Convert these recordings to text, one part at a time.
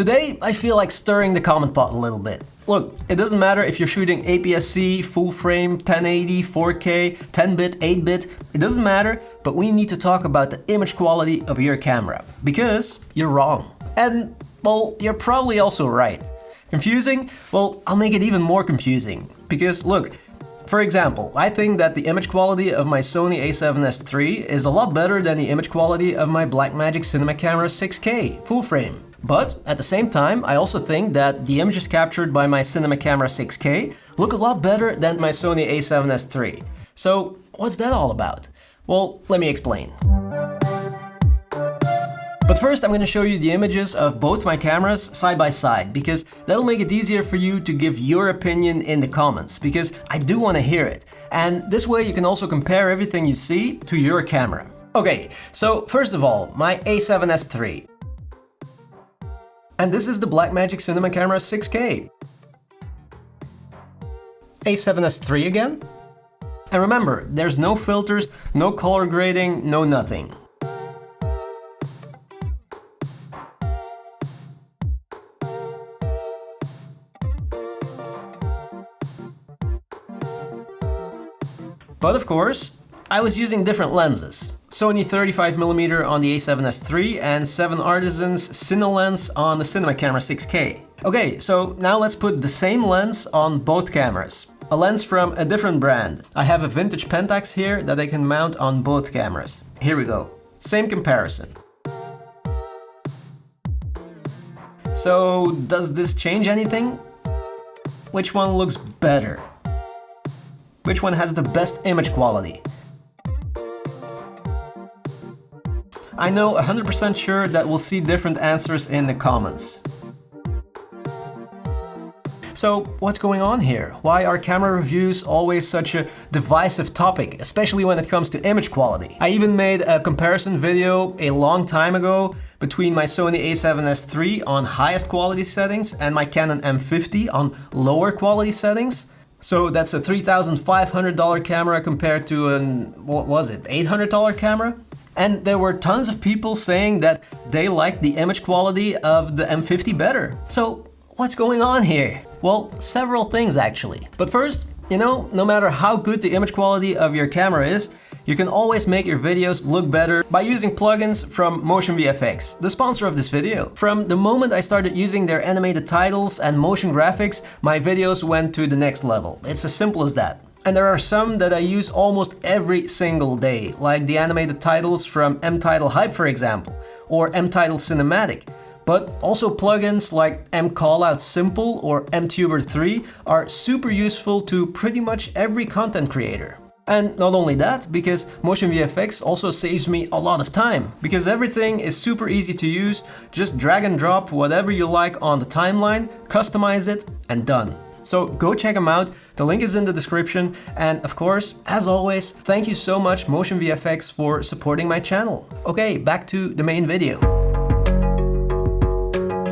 Today, I feel like stirring the comment pot a little bit. Look, it doesn't matter if you're shooting Aps-c, full frame, 1080, 4K, 10-bit, 8-bit, it doesn't matter, but we need to talk about the image quality of your camera. Because you're wrong. And, well, you're probably also right. Confusing? Well, I'll make it even more confusing. Because, look, for example, I think that the image quality of my Sony a7S III is a lot better than the image quality of my Blackmagic Cinema Camera 6K, full frame. But at the same time, I also think that the images captured by my Cinema Camera 6K look a lot better than my Sony a7S III. So what's that all about? Well, let me explain. But first, I'm going to show you the images of both my cameras side by side, because that'll make it easier for you to give your opinion in the comments, because I do want to hear it. And this way you can also compare everything you see to your camera. Okay, so first of all, my a7S III. And this is the Blackmagic Cinema Camera 6K. a7S III again. And remember, there's no filters, no color grading, no nothing. But of course, I was using different lenses. Sony 35mm on the a7S III and 7 Artisans Cine lens on the Cinema Camera 6K. Okay, so now let's put the same lens on both cameras. A lens from a different brand. I have a vintage Pentax here that I can mount on both cameras. Here we go. Same comparison. So, does this change anything? Which one looks better? Which one has the best image quality? I know 100% sure that we'll see different answers in the comments. So what's going on here? Why are camera reviews always such a divisive topic, especially when it comes to image quality? I even made a comparison video a long time ago between my Sony a7S III on highest quality settings and my Canon M50 on lower quality settings. So that's a $3,500 camera compared to an, what was it, $800 camera? And there were tons of people saying that they liked the image quality of the M50 better. So what's going on here? Well, several things actually. But first, you know, no matter how good the image quality of your camera is, you can always make your videos look better by using plugins from MotionVFX, the sponsor of this video. From the moment I started using their animated titles and motion graphics, my videos went to the next level. It's as simple as that. And there are some that I use almost every single day, like the animated titles from M-Title Hype, for example, or M-Title Cinematic. But also plugins like M-Callout Simple or MTuber 3 are super useful to pretty much every content creator. And not only that, because MotionVFX also saves me a lot of time, because everything is super easy to use, just drag and drop whatever you like on the timeline, customize it, and done. So go check them out, the link is in the description, and of course, as always, thank you so much MotionVFX for supporting my channel. Okay, back to the main video.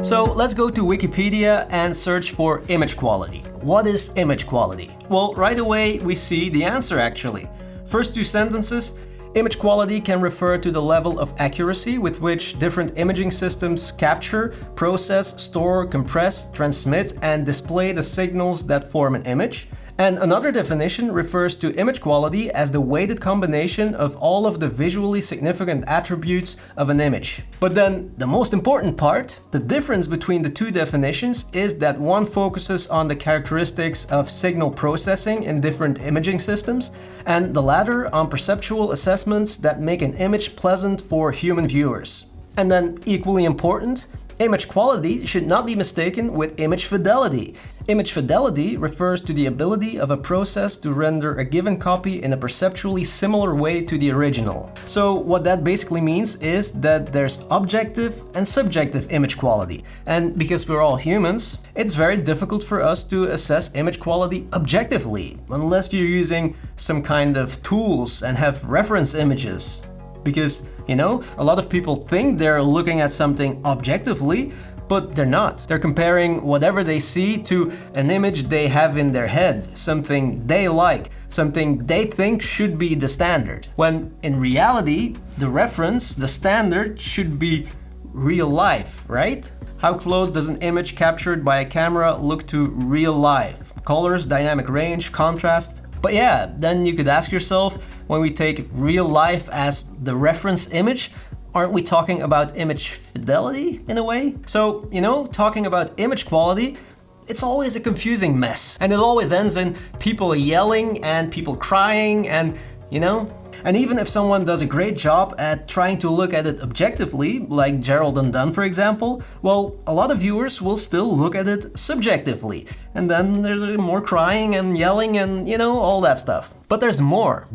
So let's go to Wikipedia and search for image quality. What is image quality? Well, right away we see the answer actually. First two sentences, image quality can refer to the level of accuracy with which different imaging systems capture, process, store, compress, transmit, and display the signals that form an image. And another definition refers to image quality as the weighted combination of all of the visually significant attributes of an image. But then the most important part, the difference between the two definitions, is that one focuses on the characteristics of signal processing in different imaging systems, and the latter on perceptual assessments that make an image pleasant for human viewers. And then equally important, image quality should not be mistaken with image fidelity. Image fidelity refers to the ability of a process to render a given copy in a perceptually similar way to the original. So what that basically means is that there's objective and subjective image quality. And because we're all humans, it's very difficult for us to assess image quality objectively, unless you're using some kind of tools and have reference images. Because, you know, a lot of people think they're looking at something objectively, but they're not. They're comparing whatever they see to an image they have in their head, something they like, something they think should be the standard. When in reality, the reference, the standard, should be real life, right? How close does an image captured by a camera look to real life? Colors, dynamic range, contrast. But yeah, then you could ask yourself, when we take real life as the reference image, aren't we talking about image fidelity in a way? So, you know, talking about image quality, it's always a confusing mess. And it always ends in people yelling and people crying and, you know. And even if someone does a great job at trying to look at it objectively, like Gerald and Dunn for example, well, a lot of viewers will still look at it subjectively. And then there's more crying and yelling and, you know, all that stuff. But there's more.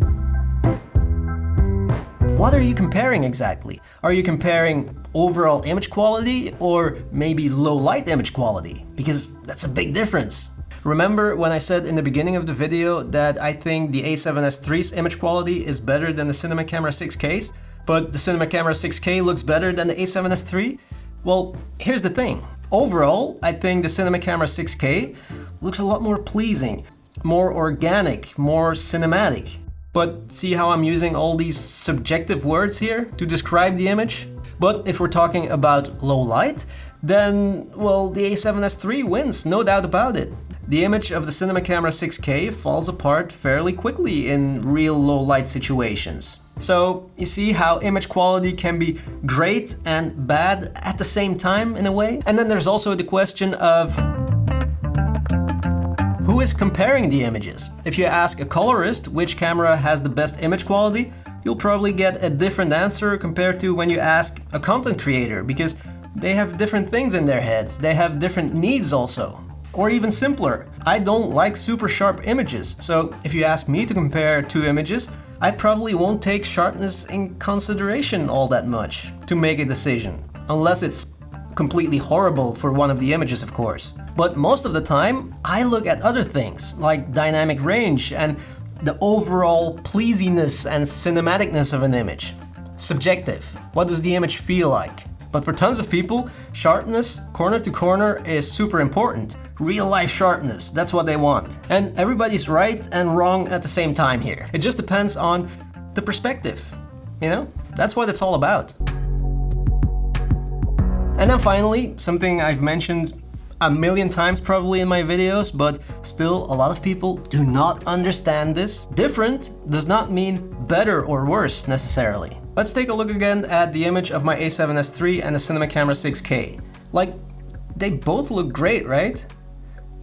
What are you comparing exactly? Are you comparing overall image quality or maybe low light image quality? Because that's a big difference. Remember when I said in the beginning of the video that I think the A7S III's image quality is better than the Cinema Camera 6K's, but the Cinema Camera 6K looks better than the A7S III? Well, here's the thing. Overall, I think the Cinema Camera 6K looks a lot more pleasing, more organic, more cinematic. But see how I'm using all these subjective words here to describe the image? But if we're talking about low light, then, well, the A7S III wins, no doubt about it. The image of the Cinema Camera 6K falls apart fairly quickly in real low light situations. So you see how image quality can be great and bad at the same time in a way? And then there's also the question of who is comparing the images? If you ask a colorist which camera has the best image quality, you'll probably get a different answer compared to when you ask a content creator, because they have different things in their heads, they have different needs also. Or even simpler, I don't like super sharp images, so if you ask me to compare two images, I probably won't take sharpness in consideration all that much to make a decision, unless it's completely horrible for one of the images, of course. But most of the time, I look at other things, like dynamic range and the overall pleasiness and cinematicness of an image. Subjective. What does the image feel like? But for tons of people, sharpness, corner to corner, is super important. Real life sharpness, that's what they want. And everybody's right and wrong at the same time here. It just depends on the perspective, you know? That's what it's all about. And then finally, something I've mentioned a million times probably in my videos, but still a lot of people do not understand this. Different does not mean better or worse necessarily. Let's take a look again at the image of my A7S III and the Cinema Camera 6K. Like, they both look great, right?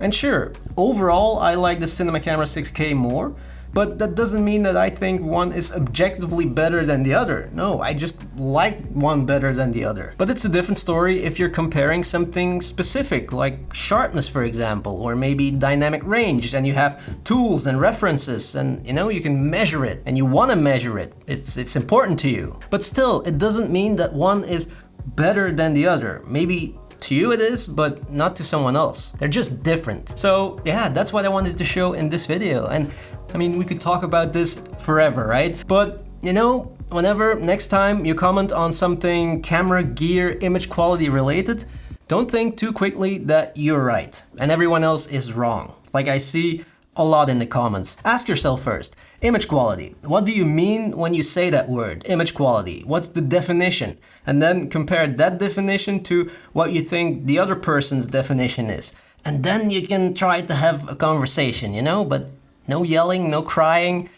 And sure, overall I like the Cinema Camera 6K more, but that doesn't mean that I think one is objectively better than the other. No, I just like one better than the other. But it's a different story if you're comparing something specific, like sharpness for example, or maybe dynamic range, and you have tools and references and you know, you can measure it and you want to measure it. It's important to you. But still, it doesn't mean that one is better than the other. Maybe to you it is, but not to someone else. They're just different. So yeah, that's what I wanted to show in this video. And I mean, we could talk about this forever, right? But you know, whenever next time you comment on something camera gear image quality related, don't think too quickly that you're right and everyone else is wrong. Like I see a lot in the comments. Ask yourself first, image quality. What do you mean when you say that word, image quality? What's the definition? And then compare that definition to what you think the other person's definition is. And then you can try to have a conversation, you know, but no yelling, no crying.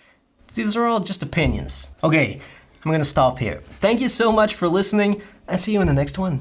These are all just opinions. Okay, I'm gonna stop here. Thank you so much for listening and see you in the next one.